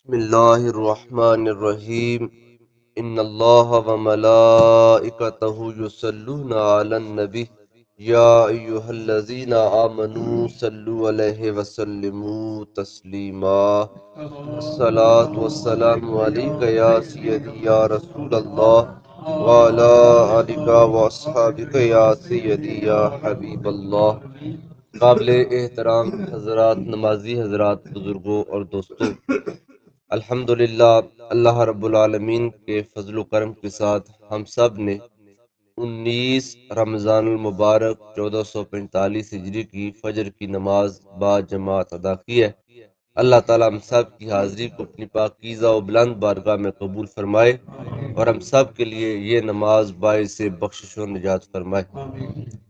بسم اللہ الرحمن الرحیم ان اللہ وملائکتہ یصلون علی النبی یا ایہا الذین آمنوا صلوا علیہ وسلموا تسلیما الصلاۃ والسلام علیک یا سیدی یا رسول اللہ وعلی آلک واصحابک یا سیدی یا حبیب اللہ۔ قابل احترام حضرات، نمازی حضرات، بزرگوں اور دوستوں، الحمدللہ اللہ رب العالمین کے فضل و کرم کے ساتھ ہم سب نے 19 رمضان المبارک 1445 ہجری کی فجر کی نماز با جماعت ادا کی ہے۔ اللہ تعالیٰ ہم سب کی حاضری کو اپنی پاکیزہ و بلند بارگاہ میں قبول فرمائے اور ہم سب کے لیے یہ نماز باعث بخشش و نجات فرمائے۔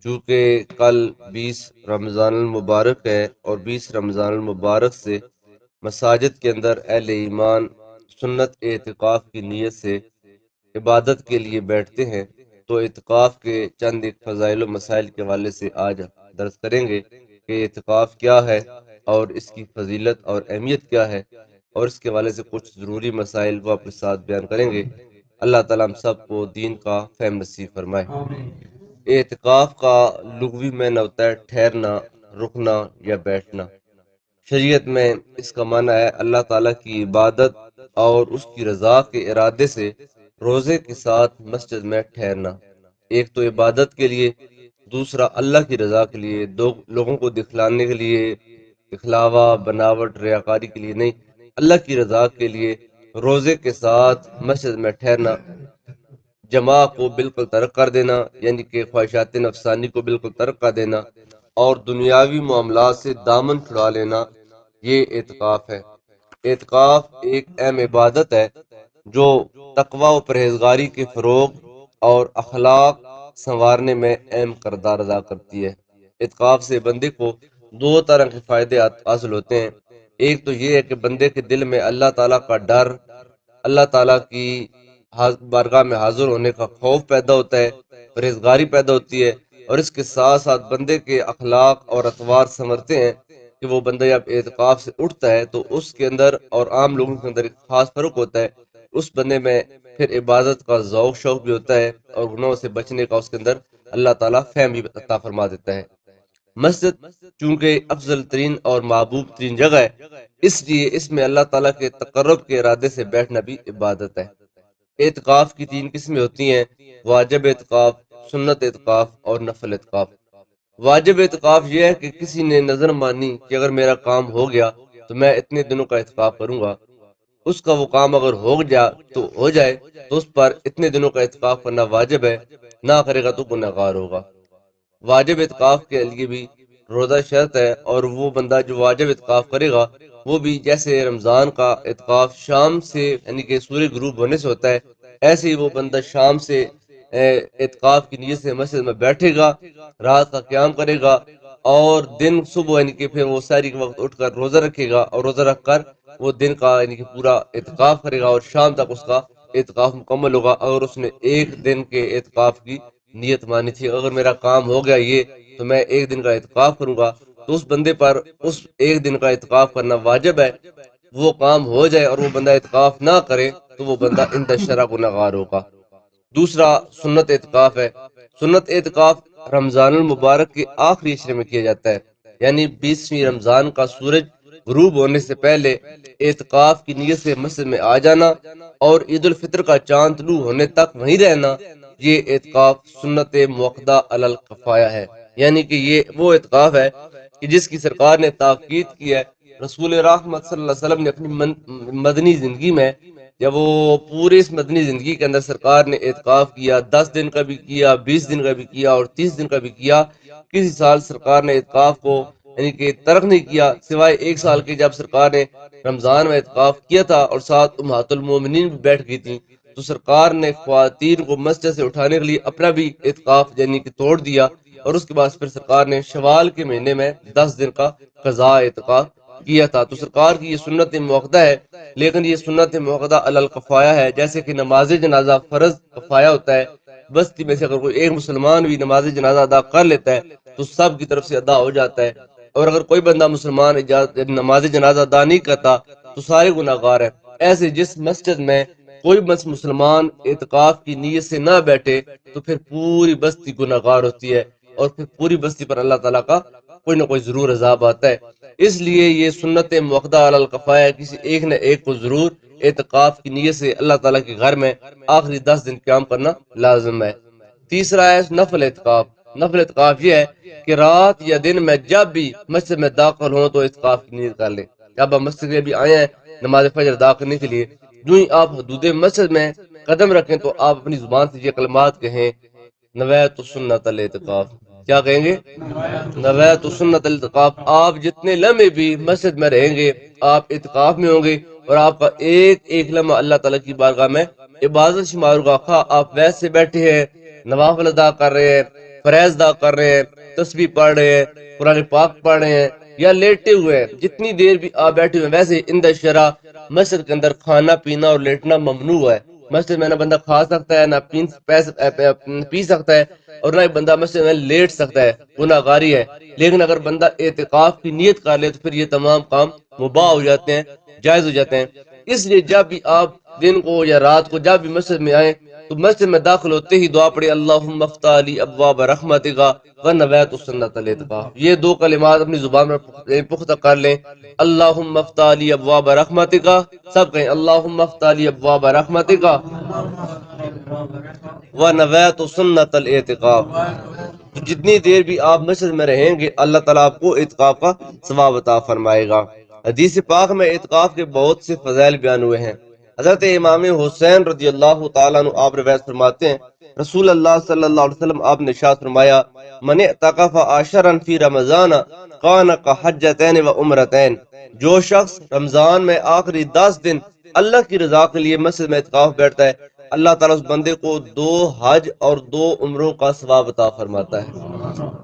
چونکہ کل 20 رمضان المبارک ہے اور 20 رمضان المبارک سے مساجد کے اندر اہل ایمان سنت اعتکاف کی نیت سے عبادت کے لیے بیٹھتے ہیں، تو اعتکاف کے چند ایک فضائل و مسائل کے حوالے سے آج درس کریں گے کہ اعتکاف کیا ہے اور اس کی فضیلت اور اہمیت کیا ہے، اور اس کے حوالے سے کچھ ضروری مسائل وہ اپنے ساتھ بیان کریں گے۔ اللہ تعالیٰ ہم سب کو دین کا فہم نصیب فرمائے۔ اعتکاف کا لغوی معنی ہوتا ہے ٹھہرنا، رکنا یا بیٹھنا۔ شریعت میں اس کا معنی ہے اللہ تعالیٰ کی عبادت اور اس کی رضا کے ارادے سے روزے کے ساتھ مسجد میں ٹھہرنا۔ ایک تو عبادت کے لیے، دوسرا اللہ کی رضا کے لیے، دو لوگوں کو دکھلانے کے لیے، دکھلاوا، بناوٹ، ریاکاری کے لیے نہیں، اللہ کی رضا کے لیے روزے کے ساتھ مسجد میں ٹھہرنا، جماع کو بالکل ترک کر دینا، یعنی کہ خواہشات نفسانی کو بالکل ترک کر دینا اور دنیاوی معاملات سے دامن چھڑا لینا، یہ اعتکاف ہے۔ اعتکاف ایک اہم عبادت ہے جو تقوی و پرہیزگاری کے فروغ اور اخلاق سنوارنے میں اہم کردار ادا کرتی ہے۔ اعتکاف سے بندے کو دو طرح کے فائدے حاصل ہوتے ہیں۔ ایک تو یہ ہے کہ بندے کے دل میں اللہ تعالیٰ کا ڈر، اللہ تعالیٰ کی بارگاہ میں حاضر ہونے کا خوف پیدا ہوتا ہے، پرہیزگاری پیدا ہوتی ہے، اور اس کے ساتھ ساتھ بندے کے اخلاق اور اطوار سنورتے ہیں کہ وہ بندہ جب اعتکاف سے اٹھتا ہے تو اس کے اندر اور عام لوگوں کے اندر ایک خاص فرق ہوتا ہے۔ اس بندے میں پھر عبادت کا ذوق شوق بھی ہوتا ہے اور گناہوں سے بچنے کا اس کے اندر اللہ تعالیٰ فہم بھی عطا فرما دیتا ہے۔ مسجد چونکہ افضل ترین اور محبوب ترین جگہ ہے، اس لیے اس میں اللہ تعالیٰ کے تقرب کے ارادے سے بیٹھنا بھی عبادت ہے۔ اعتکاف کی 3 قسمیں ہوتی ہیں: واجب اعتکاف، سنت اعتکاف اور نفل اعتکاف۔ واجب اعتکاف یہ ہے کہ کسی نے نظر مانی کہ اگر میرا کام ہو گیا تو میں اتنے دنوں کا اعتکاف کروں گا، اس کا وہ کام اگر ہو جائے تو اس پر اتنے دنوں کا اعتکاف کرنا واجب ہے، نہ کرے گا تو گنہگار ہوگا۔ واجب اعتکاف کے لیے بھی روزہ شرط ہے، اور وہ بندہ جو واجب اعتکاف کرے گا وہ بھی جیسے رمضان کا اعتکاف شام سے یعنی کہ سورج غروب ہونے سے ہوتا ہے، ایسے ہی وہ بندہ شام سے اعتکاف کی نیت سے مسجد میں بیٹھے گا، رات کا قیام کرے گا، اور دن صبح یعنی کہ پھر وہ سحری کے وقت اٹھ کر روزہ رکھے گا، اور روزہ رکھ کر وہ دن کا یعنی کہ پورا اعتکاف کرے گا، اور شام تک اس کا اعتکاف مکمل ہوگا۔ اگر اس نے ایک دن کے اعتکاف کی نیت مانی تھی، اگر میرا کام ہو گیا یہ تو میں ایک دن کا اعتکاف کروں گا، تو اس بندے پر اس ایک دن کا اعتکاف کرنا واجب ہے۔ وہ کام ہو جائے اور وہ بندہ اعتکاف نہ کرے تو وہ بندہ عند الشرع گنہگار ہوگا۔ دوسرا سنت اعتکاف ہے۔ سنت اعتکاف رمضان المبارک کے آخری عشرے میں کیا جاتا ہے، یعنی 20ویں رمضان کا سورج غروب ہونے سے پہلے اعتکاف کی نیت سے مسجد میں آ جانا اور عید الفطر کا چاند طلوع ہونے تک وہیں رہنا، یہ اعتکاف سنت موقدہ علی الکفایہ ہے، یعنی کہ یہ وہ اعتکاف ہے کہ جس کی سرکار نے تاکید کی ہے۔ رسول رحمت صلی اللہ علیہ وسلم نے اپنی مدنی زندگی میں جب وہ پورے اس مدنی زندگی کے اندر سرکار نے اعتکاف کیا، 10 دن کا بھی کیا، 20 دن کا بھی کیا اور 30 دن کا بھی کیا، کسی سال سرکار نے اعتکاف کو یعنی کہ ترک نہیں کیا، سوائے 1 سال کے جب سرکار نے رمضان میں اعتکاف کیا تھا اور ساتھ امہات المومنین بھی بیٹھ گئی تھیں، تو سرکار نے خواتین کو مسجد سے اٹھانے کے لیے اپنا بھی اعتکاف یعنی کہ توڑ دیا، اور اس کے بعد پھر سرکار نے شوال کے مہینے میں 10 دن کا قضاء اعتکاف کیا تھا۔ تو سرکار کی یہ سنت موقدہ ہے، لیکن یہ سنت موقدہ علی الکفایہ ہے، جیسے کہ نماز جنازہ فرض کفایہ ہوتا ہے، بستی میں سے اگر کوئی ایک مسلمان بھی نماز جنازہ ادا کر لیتا ہے تو سب کی طرف سے ادا ہو جاتا ہے، اور اگر کوئی بندہ مسلمان نماز جنازہ ادا نہیں کرتا تو سارے گناہگار ہیں۔ ایسے جس مسجد میں کوئی مسلمان اعتکاف کی نیت سے نہ بیٹھے تو پھر پوری بستی گناہگار ہوتی ہے، اور پھر پوری بستی پر اللہ تعالیٰ کا کوئی نہ کوئی ضرور عذاب آتا ہے۔ اس لیے یہ سنت موقدہ علی الکفایہ، کسی ایک نہ ایک کو ضرور اعتکاف کی نیت سے اللہ تعالیٰ کے گھر میں آخری 10 دن قیام کرنا لازم ہے۔ تیسرا ہے نفل اعتکاف۔ نفل اعتکاف یہ ہے کہ رات یا دن میں جب بھی مسجد میں داخل ہوں تو اعتکاف کی نیت کر لیں۔ جب آپ مسجد میں بھی آئے ہیں نماز فجر ادا کرنے کے لیے، جو ہی آپ حدود مسجد میں قدم رکھیں تو آپ اپنی زبان سے یہ کلمات کہیں، نویت سنت الاعتکاف۔ کیا کہیں گے؟ نویت سنت الاعتکاف۔ آپ جتنے لمحے بھی مسجد میں رہیں گے آپ اعتکاف میں ہوں گے، اور آپ کا ایک ایک لمحہ اللہ تعالیٰ کی بارگاہ میں عبادت شمار ہوگا۔ خواہ آپ ویسے بیٹھے ہیں، نوافل ادا کر رہے ہیں، فریض ادا کر رہے ہیں، تسبیح پڑھ رہے ہیں، قرآن پاک پڑھ رہے ہیں، یا لیٹے ہوئے ہیں، جتنی دیر بھی آپ بیٹھے ہوئے ہیں۔ ویسے اند شرع مسجد کے اندر کھانا پینا اور لیٹنا ممنوع ہے۔ مسجد میں نہ بندہ کھا سکتا ہے، نہ پی سکتا ہے، اور نہ بندہ مسجد میں لیٹ سکتا ہے، گناہ گاری ہے۔ لیکن اگر بندہ اعتکاف کی نیت کر لے تو پھر یہ تمام کام مباح ہو جاتے ہیں، جائز ہو جاتے ہیں۔ اس لیے جب بھی آپ دن کو یا رات کو جب بھی مسجد میں آئیں تو مسجد میں داخل ہوتے ہی دعا پڑھے، اللہم افتح لی ابواب رحمتک ونویت سنت الاعتکاف۔ یہ دو کلمات اپنی زبان میں پختہ کر لیں، اللہم افتح لی ابواب رحمتک، سب کہیں اللہم افتح لی ابواب رحمتک ونویت سنت الاعتکاف۔ جتنی دیر بھی آپ مسجد میں رہیں گے اللہ تعالیٰ آپ کو اعتکاف کا ثواب عطا فرمائے گا۔ حدیث پاک میں اعتکاف کے بہت سے فضائل بیان ہوئے ہیں۔ حضرت امام حسین رضی اللہ تعالیٰ عنہ آپ روایت فرماتے ہیں، رسول اللہ صلی اللہ علیہ وسلم آپ نے ارشاد فرمایا، من اعتکف عشرا فی رمضان کان کحجتین و عمرتین۔ جو شخص رمضان میں آخری 10 دن اللہ کی رضا کے لیے مسجد میں اعتکاف بیٹھتا ہے، اللہ تعالیٰ اس بندے کو 2 حج اور 2 عمروں کا ثواب عطا فرماتا ہے۔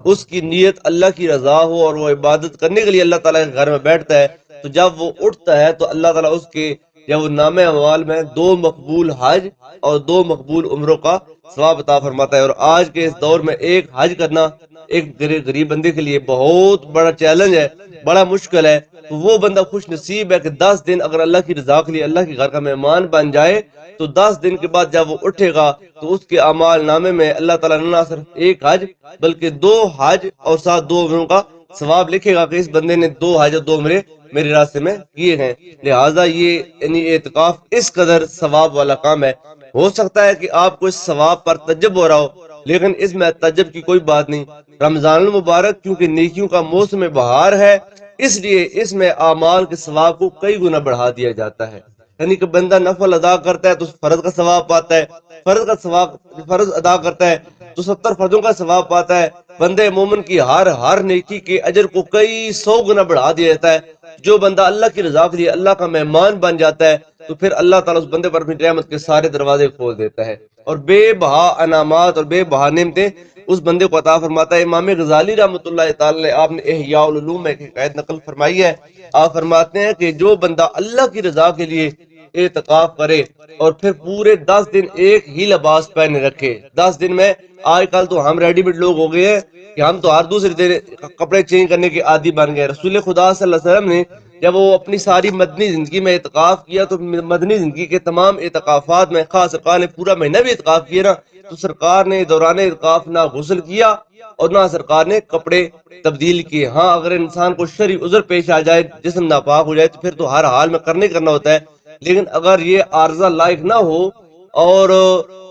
اس کی نیت اللہ کی رضا ہو اور وہ عبادت کرنے کے لیے اللہ تعالیٰ کے گھر میں بیٹھتا ہے، تو جب وہ اٹھتا ہے تو اللہ تعالیٰ اس کے یا وہ نامہ اعمال میں 2 مقبول حج اور 2 مقبول عمروں کا ثواب عطا فرماتا ہے۔ اور آج کے اس دور میں ایک حج کرنا ایک غریب بندے کے لیے بہت بڑا چیلنج ہے، بڑا مشکل ہے۔ تو وہ بندہ خوش نصیب ہے کہ 10 دن اگر اللہ کی رضا کے لیے اللہ کے گھر کا مہمان بن جائے تو 10 دن کے بعد جب وہ اٹھے گا تو اس کے اعمال نامے میں اللہ تعالیٰ نہ صرف ایک حج بلکہ 2 حج اور ساتھ 2 عمروں کا ثواب لکھے گا کہ اس بندے نے 2 حج اور 2 عمرے میرے راستے میں کیے ہیں۔ لہٰذا یہ یعنی اعتکاف اس قدر ثواب والا کام ہے۔ ہو سکتا ہے کہ آپ کو اس ثواب پر تعجب ہو رہا ہو، لیکن اس میں تعجب کی کوئی بات نہیں۔ رمضان المبارک کیونکہ نیکیوں کا موسم بہار ہے، اس لیے اس میں اعمال کے ثواب کو کئی گنا بڑھا دیا جاتا ہے۔ یعنی کہ بندہ نفل ادا کرتا ہے تو فرض کا ثواب پاتا ہے، فرض ادا کرتا ہے تو 70 فرضوں کا ثواب پاتا ہے۔ بندے مومن کی ہر نیکی کے اجر کو کئی 100 گنا بڑھا دیا جاتا ہے۔ جو بندہ اللہ کی رضا کے لیے اللہ کا مہمان بن جاتا ہے تو پھر اللہ تعالیٰ اس بندے پر اپنی رحمت کے سارے دروازے کھول دیتا ہے اور بے بہا انعامات اور بے بہا نعمتیں اس بندے کو عطا فرماتا ہے۔ امام غزالی رحمۃ اللہ تعالی آپ نے احیاء العلوم میں ایک حکایت نقل فرمائی ہے۔ آپ فرماتے ہیں کہ جو بندہ اللہ کی رضا کے لیے اعتکاف کرے اور پھر پورے 10 دن ایک ہی لباس پہنے رکھے، 10 دن میں آج کل تو ہم ریڈی میڈ لوگ ہو گئے ہیں کہ ہم تو ہر دوسرے دن کپڑے چینج کرنے کے عادی بن گئے۔ رسول خدا صلی اللہ علیہ وسلم نے جب وہ اپنی ساری مدنی زندگی میں اعتکاف کیا تو مدنی زندگی کے تمام اعتکافات میں خاص سرکار نے پورا مہینہ بھی اعتکاف کیا نا، تو سرکار نے دوران اعتکاف نہ غسل کیا اور نہ سرکار نے کپڑے تبدیل کیے۔ ہاں اگر انسان کو شرعی عذر پیش آ جائے، جسم ناپاک ہو جائے تو پھر تو ہر حال میں کرنا ہوتا ہے، لیکن اگر یہ عارضہ لائق نہ ہو اور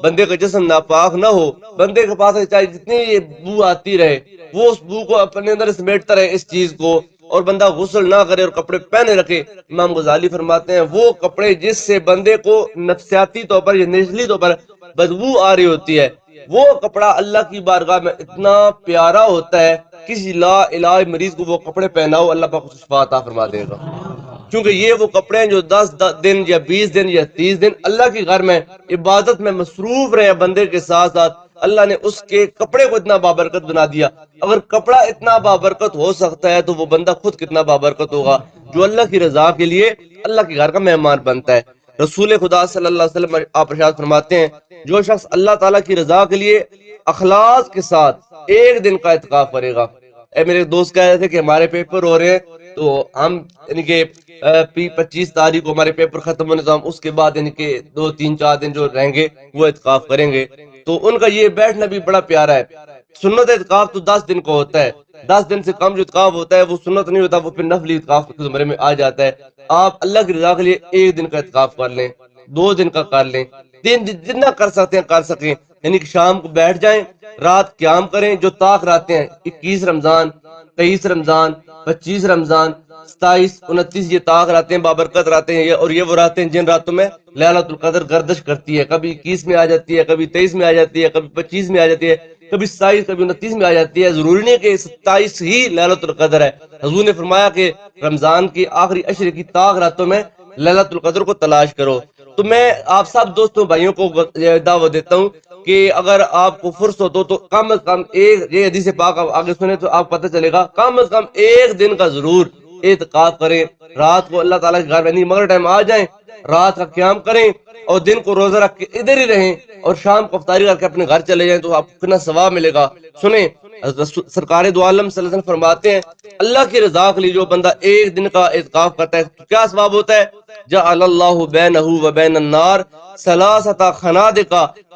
بندے کا جسم ناپاک نہ ہو، بندے کے پاس چاہے جتنی یہ بو آتی رہے وہ اس بو کو اپنے اندر سمیٹتا رہے اس چیز کو، اور بندہ غسل نہ کرے اور کپڑے پہنے رکھے، امام غزالی فرماتے ہیں وہ کپڑے جس سے بندے کو نفسیاتی طور پر یا نزلی طور پر بدبو آ رہی ہوتی ہے، وہ کپڑا اللہ کی بارگاہ میں اتنا پیارا ہوتا ہے، کسی لا علاج مریض کو وہ کپڑے پہناؤ اللہ پاک کو شفا عطا فرما دے گا۔ کیونکہ یہ وہ کپڑے ہیں جو 10 دن یا 20 دن یا 30 دن اللہ کے گھر میں عبادت میں مصروف رہے بندے کے ساتھ ساتھ، اللہ نے اس کے کپڑے کو اتنا بابرکت بنا دیا۔ اگر کپڑا اتنا بابرکت ہو سکتا ہے تو وہ بندہ خود کتنا بابرکت ہوگا جو اللہ کی رضا کے لیے اللہ کے گھر کا مہمان بنتا ہے۔ رسول خدا صلی اللہ علیہ وسلم آپ ارشاد فرماتے ہیں جو شخص اللہ تعالیٰ کی رضا کے لیے اخلاص کے ساتھ 1 دن کا اعتکاف کرے گا۔ اے میرے دوست کہہ رہے تھے کہ ہمارے پیپر ہو رہے ہیں تو ہم یعنی کہ 25 تاریخ کو ہمارے پیپر ختم ہونے تو ہم اس کے بعد یعنی کہ 2 3 4 دن جو رہیں گے وہ اعتکاف کریں گے. تو ان کا یہ بیٹھنا بھی بڑا پیارا ہے. سنت اعتکاف تو 10 دن کو ہوتا ہے. 10 دن سے کم جو اعتکاف ہوتا ہے وہ سنت نہیں ہوتا, وہ پھر نفلی اعتکاف کے زمرے میں آ جاتا ہے. آپ اللہ کی رضا کے لیے 1 دن کا اعتکاف کر لیں, 2 دن کا کر لیں, 3 دن جتنا کر سکتے ہیں کر سکیں. یعنی کہ شام کو بیٹھ جائیں, رات قیام کریں. جو طاق راتیں ہیں 21 رمضان, 23 رمضان, 25 رمضان, 27 29 یہ طاق راتیں بابرکت راتیں ہیں, اور یہ وہ راتیں جن راتوں میں لیلۃ القدر گردش کرتی ہے. کبھی 21 میں آ جاتی ہے, کبھی 23 میں آ جاتی ہے, کبھی 25 میں آ جاتی ہے, کبھی 27 کبھی 29 میں آ جاتی ہے. ضروری نہیں کہ 27 ہی لیلۃ القدر ہے. حضور نے فرمایا کہ رمضان کی آخری عشرے کی طاق راتوں میں لیلۃ القدر کو تلاش کرو. تو میں آپ سب دوستوں بھائیوں کو دعوت دیتا ہوں کہ اگر آپ کو فرصت ہو تو کم از کم یہ حدیث پاک آپ آگے سنیں تو آپ پتہ چلے گا, کم از کم 1 دن کا ضرور اعتکاف کریں. رات کو اللہ تعالیٰ کے گھر میں مغرب ٹائم آ جائیں, رات کا قیام کریں, اور دن کو روزہ رکھ کے ادھر ہی رہیں, اور شام کو افطاری کر کے اپنے گھر چلے جائیں تو آپ کو کتنا ثواب ملے گا. سنیں سرکار دو عالم صلی اللہ علیہ وسلم فرماتے ہیں اللہ کی رضا کے لیے جو بندہ 1 دن کا اعتکاف کرتا ہے تو کیا ثواب ہوتا ہے؟ جعل اللہ بینہ و بین النار ثلاثۃ خنادق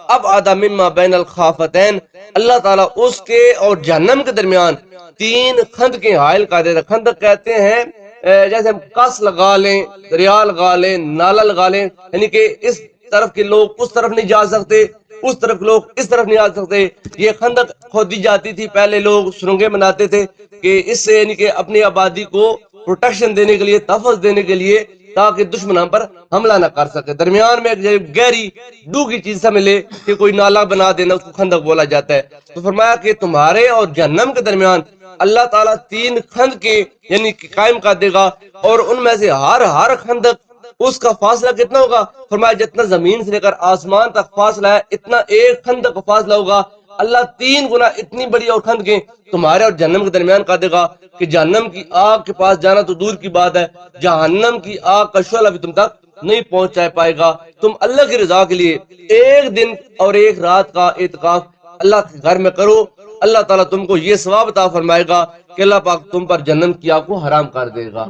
ابعد مما بین الخافتین. اللہ تعالیٰ اس کے اور جہنم کے درمیان 3 خندقیں حائل کر دیتا. خندق کہتے ہیں جیسے ہم کس لگا لیں, دریا لگا لیں, نالا لگا لیں, یعنی کہ اس طرف کے لوگ اس طرف نہیں جا سکتے, اس طرف لوگ اس طرف نہیں آ سکتے. یہ خندق کھودی جاتی تھی, پہلے لوگ سرنگیں بناتے تھے کہ اس سے یعنی کہ اپنی آبادی کو پروٹیکشن دینے کے لیے, تحفظ دینے کے لیے, تاکہ دشمن ہم پر حملہ نہ کر سکے. درمیان میں ایک گہری ڈوگی چیز سمجھ لے کہ کوئی نالا بنا دینا, اس کو خندق بولا جاتا ہے. تو فرمایا کہ تمہارے اور جہنم کے درمیان اللہ تعالیٰ 3 خندقیں یعنی قائم کر دے گا, اور ان میں سے ہر خندق اس کا فاصلہ کتنا ہوگا؟ فرمایا جتنا زمین سے لے کر آسمان تک فاصلہ ہے اتنا 1 خندق کا فاصلہ ہوگا. اللہ 3 گنا اتنی بڑی اور خندقیں تمہارے اور جہنم کے درمیان کر دے گا کہ جہنم کی آگ کے پاس جانا تو دور کی بات ہے, جہنم کی آگ کا شعلہ بھی تم تک نہیں پہنچا پائے گا. تم اللہ کی رضا کے لیے 1 دن اور 1 رات کا اعتکاف اللہ کے گھر میں کرو. اللہ تعالیٰ تم کو یہ ثواب عطا فرمائے گا کہ اللہ پاک تم پر جہنم کی آگ کو حرام کر دے گا.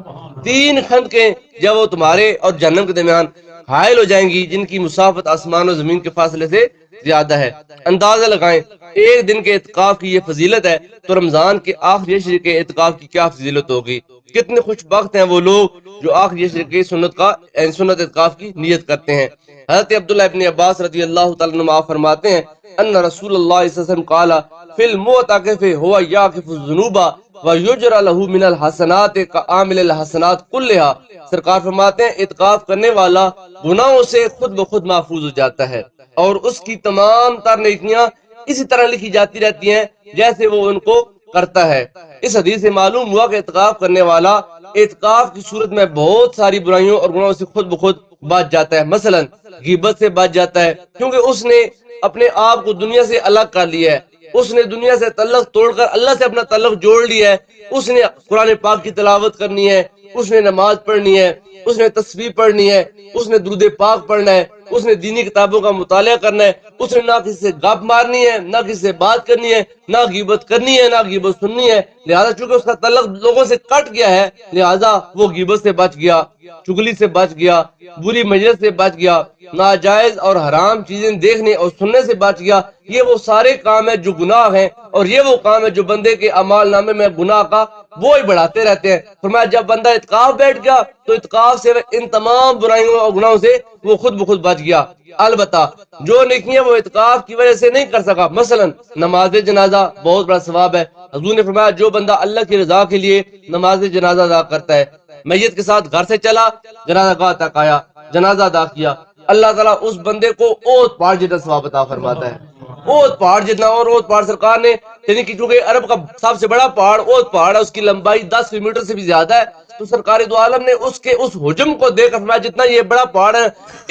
3 خندقیں جب وہ تمہارے اور جہنم کے درمیان حائل ہو جائیں گی جن کی مسافت آسمان و زمین کے فاصلے سے زیادہ ہے. اندازہ لگائیں 1 دن کے اعتکاف کی یہ فضیلت ہے تو رمضان کے آخری عشرے کے اعتکاف کی کیا فضیلت ہوگی. کتنے خوش بخت ہیں وہ لوگ جو آخری عشرے کے سنت اعتکاف کی نیت کرتے ہیں. حضرت عبداللہ ابن عباس رضی اللہ تعالیٰ عنہ فرماتے ہیں ان رسول اللہ صلی اللہ علیہ وسلم قال فی المعتکف هو یعکف الذنوب ویجری له من الحسنات کعامل الحسنات کلھا. سرکار فرماتے ہیں اعتکاف کرنے والا گناہوں سے خود بخود محفوظ ہو جاتا ہے اور اس کی تمام تر نیکیاں اسی طرح لکھی جاتی رہتی ہیں جیسے وہ ان کو کرتا ہے. اس حدیث سے معلوم ہوا کہ اعتکاف کرنے والا اعتکاف کی صورت میں بہت ساری برائیوں اور گناہوں سے خود بخود بچ جاتا ہے. مثلا غیبت سے بچ جاتا ہے کیونکہ اس نے اپنے آپ کو دنیا سے الگ کر لیا ہے, اس نے دنیا سے تعلق توڑ کر اللہ سے اپنا تعلق جوڑ لیا ہے. اس نے قرآن پاک کی تلاوت کرنی ہے, اس نے نماز پڑھنی ہے, اس نے تسبیح پڑھنی ہے, اس نے درود پاک پڑھنا ہے, اس نے دینی کتابوں کا مطالعہ کرنا ہے, اس نے نہ کسی سے گپ مارنی ہے, نہ کسی سے بات کرنی ہے, نہ غیبت کرنی ہے, نہ غیبت سننی ہے. لہذا چونکہ اس کا تعلق لوگوں سے کٹ گیا ہے لہذا وہ غیبت سے بچ گیا, چغلی سے بچ گیا, بری مجلس سے بچ گیا, ناجائز اور حرام چیزیں دیکھنے اور سننے سے بچ گیا. یہ وہ سارے کام ہیں جو گناہ ہیں, اور یہ وہ کام ہے جو بندے کے اعمال نامے میں گناہ کا بوجھ بڑھاتے رہتے ہیں. فرمایا جب بندہ اعتکاف بیٹھ گیا تو اعتکاف سے ان تمام برائیوں اور گناہوں سے وہ خود بخود بچ گیا. البتہ جو نیکیاں وہ اعتکاف کی وجہ سے نہیں کر سکا, مثلا نماز جنازہ بہت بڑا ثواب ہے. حضور نے فرمایا جو بندہ اللہ کی رضا کے لیے نماز جنازہ ادا کرتا ہے, میت کے ساتھ گھر سے چلا, جنازہ گاہ تک آیا, جنازہ ادا کیا, اللہ تعالیٰ اس بندے کو اوت پہاڑ جتنا ثواب عطا فرماتا ہے. اوت پہاڑ جتنا, اور اوت پہاڑ سرکار نے یعنی کہ چونکہ عرب کا سب سے بڑا پہاڑ اوت پہاڑ ہے, اس کی لمبائی 10 کلومیٹر سے بھی زیادہ ہے, تو سرکار دو عالم نے اس کے اس حجم کو دیکھ کر فرمایا جتنا یہ بڑا پہاڑ ہے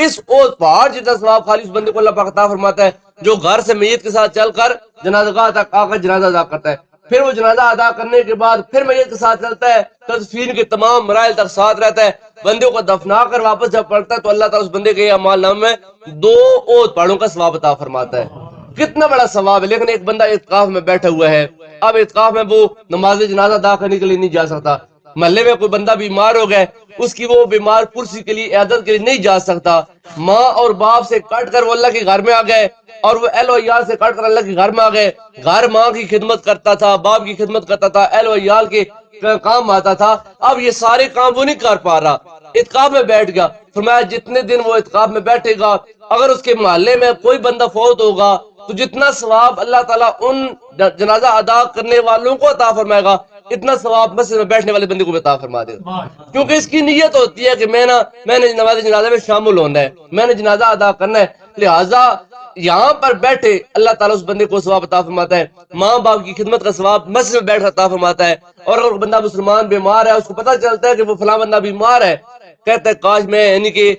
اس اوت پہاڑ جتنا ثواب خالی اس بندے کو اللہ پاک عطا فرماتا ہے جو گھر سے میت کے ساتھ چل کر جنازہ گاہ تک آ کر جنازہ ادا کرتا ہے. پھر وہ جنازہ ادا کرنے کے بعد پھر میت کے ساتھ چلتا ہے, تدفین کے تمام مراحل تک ساتھ رہتا ہے, بندے کو دفنا کر واپس جب پلٹتا ہے تو اللہ تعالیٰ اس بندے کے اعمال نامے میں 2 اوت پہاڑوں کا ثواب عطا فرماتا ہے. کتنا بڑا ثواب ہے. لیکن ایک بندہ اعتکاف میں بیٹھا ہوا ہے, اب اعتکاف میں وہ نماز جنازہ ادا کرنے کے لیے نہیں جا سکتا, محلے میں کوئی بندہ بیمار ہو گئے، اس کی وہ بیمار کرسی کے لیے عیادت کے لیے نہیں جا سکتا، ماں اور باپ سے کٹ کر وہ اللہ کے گھر میں آ گئے، اور وہ اہل و عیال سے کٹ کر اللہ کے گھر میں آ گئے، گھر ماں کی خدمت کرتا تھا، باپ کی خدمت کرتا تھا، اہل و عیال کے کام آتا تھا، اب یہ سارے کام وہ نہیں کر پا رہا، اعتکاف میں بیٹھ گیا۔ فرمایا جتنے دن وہ اعتکاف میں بیٹھے گا، اگر اس کے محلے میں کوئی بندہ فوت ہوگا تو جتنا ثواب اللہ تعالیٰ ان جنازہ ادا کرنے والوں کو عطا فرمائے گا، اتنا ثواب مسجد میں بیٹھنے والے بندے کو بھی عطا فرما دے گا، کیونکہ اس کی نیت ہوتی ہے کہ میں نے نماز جنازہ میں شامل ہونا ہے، میں نے جنازہ ادا کرنا ہے، لہٰذا یہاں پر بیٹھے اللہ تعالیٰ اس بندے کو ثواب عطا فرماتا ہے، ماں باپ کی خدمت کا ثواب مسجد میں بیٹھ کر عطا فرماتا ہے۔ اور اگر بندہ مسلمان بیمار ہے، اس کو پتہ چلتا ہے کہ وہ فلاں بندہ بیمار ہے، کہتا ہے کاش میں یعنی کہ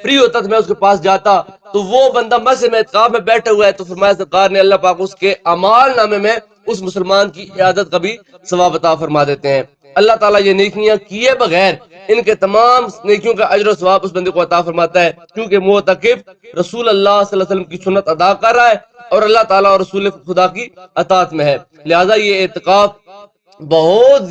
فری ہوتا تو میں اس کے پاس جاتا، تو وہ بندہ مسجد میں اعتکاف میں بیٹھا ہوا ہے، تو فرمایا سرکار نے اللہ پاک اس کے اعمال نامے میں اس مسلمان کی عیادت کا بھی ثواب عطا فرما دیتے ہیں۔ اللہ تعالیٰ یہ نیکیاں کیے بغیر ان کے تمام نیکیوں کا اجر و ثواب اس بندے کو عطا فرماتا ہے، کیونکہ معتکف رسول اللہ صلی اللہ علیہ وسلم کی سنت ادا کر رہا ہے اور اللہ تعالیٰ اور رسول خدا کی اطاعت میں ہے، لہٰذا یہ اعتکاف بہت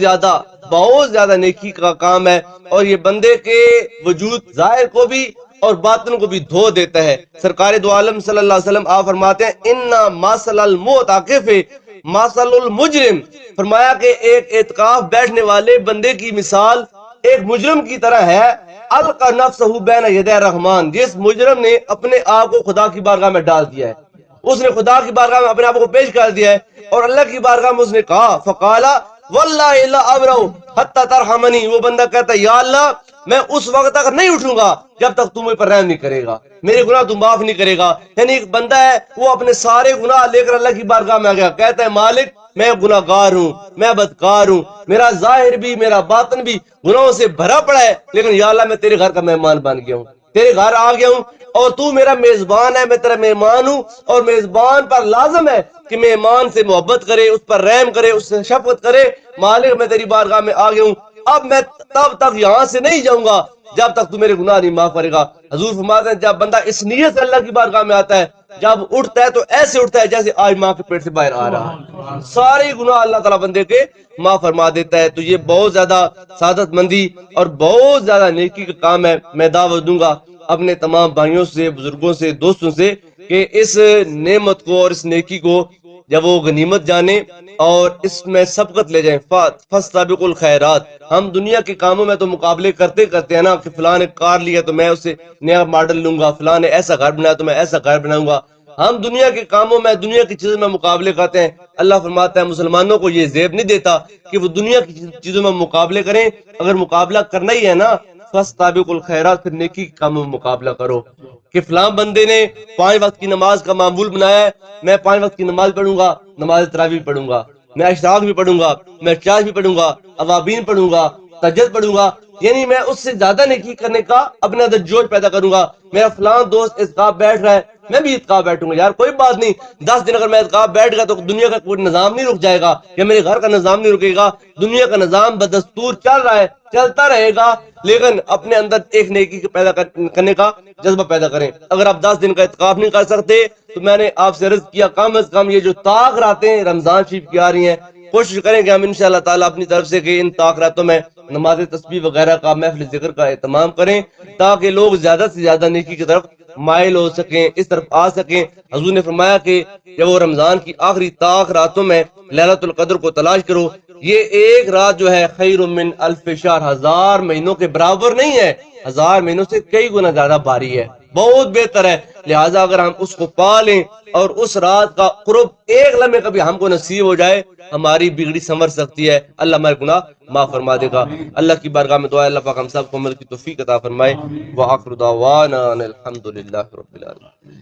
زیادہ نیکی کا کام ہے، اور یہ بندے کے وجود ظاہر کو بھی اور باطن کو بھی دھو دیتا ہے۔ سرکار دو عالم صلی اللہ علیہ وسلم آپ فرماتے ہیں اِنَّا مَثَلَ الْمُعْتَكِفِ مَثَلُ الْمُجْرِمِ، فرمایا کہ ایک اعتکاف بیٹھنے والے بندے کی مثال ایک مجرم کی طرح ہے، أَلْقَى نَفْسَهُ بَيْنَ يَدَيْ الرَّحْمَنِ، جس مجرم نے اپنے آپ کو خدا کی بارگاہ میں ڈال دیا ہے، اس نے خدا کی بارگاہ میں اپنے آپ کو پیش کر دیا ہے، اور اللہ کی بارگاہ میں اس نے کہا فقال واللہ لا ابرؤ حتی ترحمنی، وہ بندہ کہتا ہے یا اللہ میں اس وقت تک نہیں اٹھوں گا جب تک تم مجھ پر رحم نہیں کرے گا، میرے گناہ تم معاف نہیں کرے گا۔ یعنی ایک بندہ ہے وہ اپنے سارے گناہ لے کر اللہ کی بارگاہ میں آ گیا، کہتا ہے مالک میں گناہ گار ہوں، میں بدکار ہوں، میرا ظاہر بھی میرا باطن بھی گناہوں سے بھرا پڑا ہے، لیکن یا اللہ میں تیرے گھر کا مہمان بن گیا ہوں، تیرے گھر آ گیا ہوں، اور تو میرا میزبان ہے، میں تیرا مہمان ہوں، اور میزبان پر لازم ہے کہ مہمان سے محبت کرے، اس پر رحم کرے، اس سے شفقت کرے۔ مالک میں تیری بارگاہ میں آ گیا ہوں، اب میں تب تک یہاں سے نہیں جاؤں گا جب تک تو میرے گناہ نہیں معاف کرے گا۔ حضور فرماتے ہیں جب بندہ اس نیت سے اللہ کی بارگاہ میں آتا ہے، جب اٹھتا ہے تو ایسے اٹھتا ہے جیسے آج ماں کے پیٹ سے باہر آ رہا ہے، سارے گناہ اللہ تعالیٰ بندے کے معاف فرما دیتا ہے۔ تو یہ بہت زیادہ سعادت مندی اور بہت زیادہ نیکی کا کام ہے۔ میں دعوت دوں گا اپنے تمام بھائیوں سے، بزرگوں سے، دوستوں سے کہ اس نعمت کو اور اس نیکی کو جب وہ غنیمت جانے اور اس میں سبقت لے جائیں۔ فاستبقوا الخیرات، ہم دنیا کے کاموں میں تو مقابلے کرتے ہیں نا کہ فلاں نے کار لیا تو میں اس سے نیا ماڈل لوں گا، فلاں نے ایسا گھر بنایا تو میں ایسا گھر بناؤں گا، ہم دنیا کے کاموں میں دنیا کی چیزوں میں مقابلے کرتے ہیں۔ اللہ فرماتا ہے مسلمانوں کو یہ زیب نہیں دیتا کہ وہ دنیا کی چیزوں میں مقابلے کریں، اگر مقابلہ کرنا ہی ہے نا فاستبقوا الخیرات، پھر نیکی کے کاموں میں مقابلہ کرو، کہ فلاں بندے نے 5 وقت کی نماز کا معمول بنایا ہے، میں 5 وقت کی نماز پڑھوں گا، نماز تراویح پڑھوں گا، میں اشراق بھی پڑھوں گا، میں چاش بھی پڑھوں گا، اوابین پڑھوں گا، تہجد پڑھوں گا، یعنی میں اس سے زیادہ نیکی کرنے کا اپنے اندر جوش پیدا کروں گا۔ میرا فلاں دوست اعتکاف بیٹھ رہا ہے، میں بھی اعتکاف بیٹھوں گا، یار کوئی بات نہیں، 10 دن اگر میں اعتکاف بیٹھ گیا تو دنیا کا کوئی نظام نہیں رک جائے گا، یا میرے گھر کا نظام نہیں رکے گا، دنیا کا نظام بدستور چل رہا ہے، چلتا رہے گا، لیکن اپنے اندر ایک نیکی پیدا کرنے کا جذبہ پیدا کریں۔ اگر آپ 10 دن کا اعتکاف نہیں کر سکتے تو میں نے آپ سے عرض کیا کم از کم یہ جو طاق راتیں رمضان شریف کی آ رہی ہیں، کوشش کریں کہ ہم انشاءاللہ تعالیٰ اپنی طرف سے کہ ان طاق راتوں میں نماز تسبیح وغیرہ کا، محفل ذکر کا اہتمام کریں، تاکہ لوگ زیادہ سے زیادہ نیکی کی طرف مائل ہو سکیں، اس طرف آ سکیں۔ حضور نے فرمایا کہ جب وہ رمضان کی آخری طاق راتوں میں لیلۃ القدر کو تلاش کرو، یہ ایک رات جو ہے خیر من الف شہر، 1000 مہینوں کے برابر نہیں ہے، 1000 مہینوں سے کئی گنا زیادہ بھاری ہے، بہت بہتر ہے۔ لہٰذا اگر ہم اس کو پا لیں اور اس رات کا قرب ایک لمحے کبھی ہم کو نصیب ہو جائے، ہماری بگڑی سنور سکتی ہے، اللہ ہمارے گناہ معاف فرما دے گا۔ اللہ کی بارگاہ میں دعا ہے اللہ پاک ہم سب کو عمل کی توفیق عطا فرمائے۔ وآخر دعوانا ان الحمد للہ رب العالمین۔